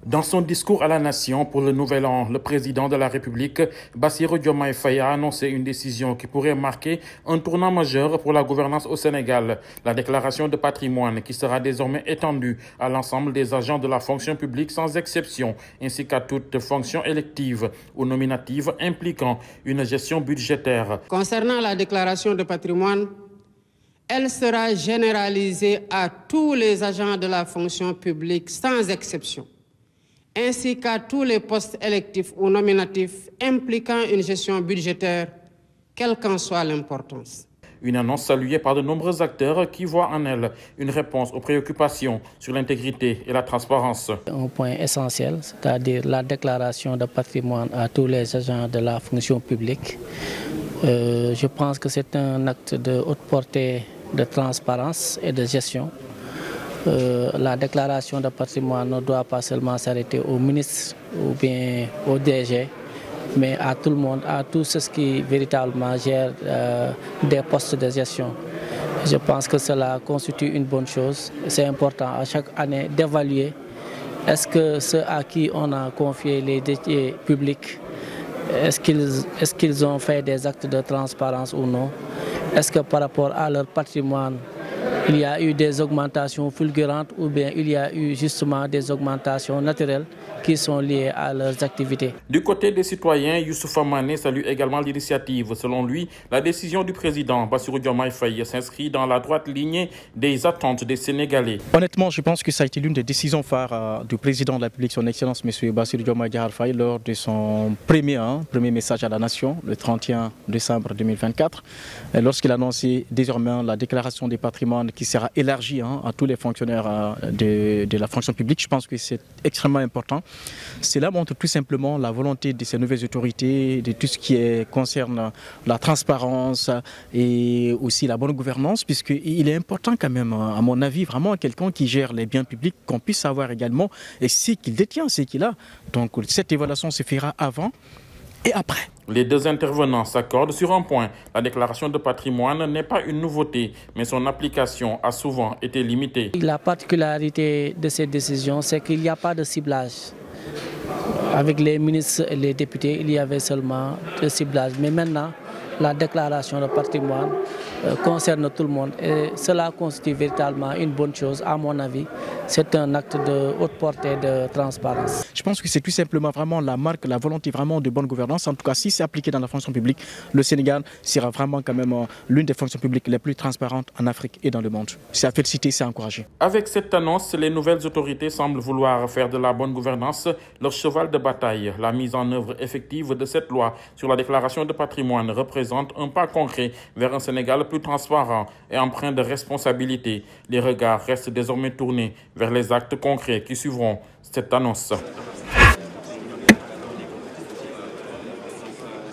Dans son discours à la nation pour le Nouvel An, le président de la République, Bassirou Diomaye Faye, a annoncé une décision qui pourrait marquer un tournant majeur pour la gouvernance au Sénégal. La déclaration de patrimoine qui sera désormais étendue à l'ensemble des agents de la fonction publique sans exception, ainsi qu'à toute fonction élective ou nominative impliquant une gestion budgétaire. Concernant la déclaration de patrimoine, elle sera généralisée à tous les agents de la fonction publique sans exception, ainsi qu'à tous les postes électifs ou nominatifs impliquant une gestion budgétaire, quelle qu'en soit l'importance. Une annonce saluée par de nombreux acteurs qui voient en elle une réponse aux préoccupations sur l'intégrité et la transparence. Un point essentiel, c'est-à-dire la déclaration de patrimoine à tous les agents de la fonction publique. Je pense que c'est un acte de haute portée de transparence et de gestion. La déclaration de patrimoine ne doit pas seulement s'arrêter au ministre ou bien au DG, mais à tout le monde, à tous ceux qui véritablement gèrent des postes de gestion. Je pense que cela constitue une bonne chose. C'est important à chaque année d'évaluer est-ce que ceux à qui on a confié les deniers publics, est-ce qu'ils ont fait des actes de transparence ou non? Est-ce que par rapport à leur patrimoine, il y a eu des augmentations fulgurantes ou bien il y a eu justement des augmentations naturelles qui sont liées à leurs activités. Du côté des citoyens, Youssoupha Mané salue également l'initiative. Selon lui, la décision du président Bassirou Diomaye Faye s'inscrit dans la droite lignée des attentes des Sénégalais. Honnêtement, je pense que ça a été l'une des décisions phares du président de la République, son Excellence M. Bassirou Diomaye Faye, lors de son premier message à la nation, le 31 décembre 2024, lorsqu'il a annoncé désormais la déclaration des patrimoines qui sera élargie à tous les fonctionnaires de la fonction publique. Je pense que c'est extrêmement important. Cela montre tout simplement la volonté de ces nouvelles autorités, de tout ce qui concerne la transparence et aussi la bonne gouvernance, puisqu'il est important quand même, à mon avis, vraiment quelqu'un qui gère les biens publics, qu'on puisse savoir également et ce qu'il détient, ce qu'il a. Donc cette évaluation se fera avant et après. Les deux intervenants s'accordent sur un point. La déclaration de patrimoine n'est pas une nouveauté, mais son application a souvent été limitée. La particularité de cette décision, c'est qu'il n'y a pas de ciblage. Avec les ministres et les députés, il y avait seulement le ciblage. Mais maintenant, la déclaration de patrimoine concerne tout le monde et cela constitue véritablement une bonne chose, à mon avis. C'est un acte de haute portée de transparence. Je pense que c'est tout simplement vraiment la marque, la volonté vraiment de bonne gouvernance. En tout cas, si c'est appliqué dans la fonction publique, le Sénégal sera vraiment quand même l'une des fonctions publiques les plus transparentes en Afrique et dans le monde. C'est à féliciter, c'est à encourager. Avec cette annonce, les nouvelles autorités semblent vouloir faire de la bonne gouvernance leur cheval de bataille. La mise en œuvre effective de cette loi sur la déclaration de patrimoine représente un pas concret vers un Sénégal plus transparent et empreint de responsabilité. Les regards restent désormais tournés vers les actes concrets qui suivront cette annonce.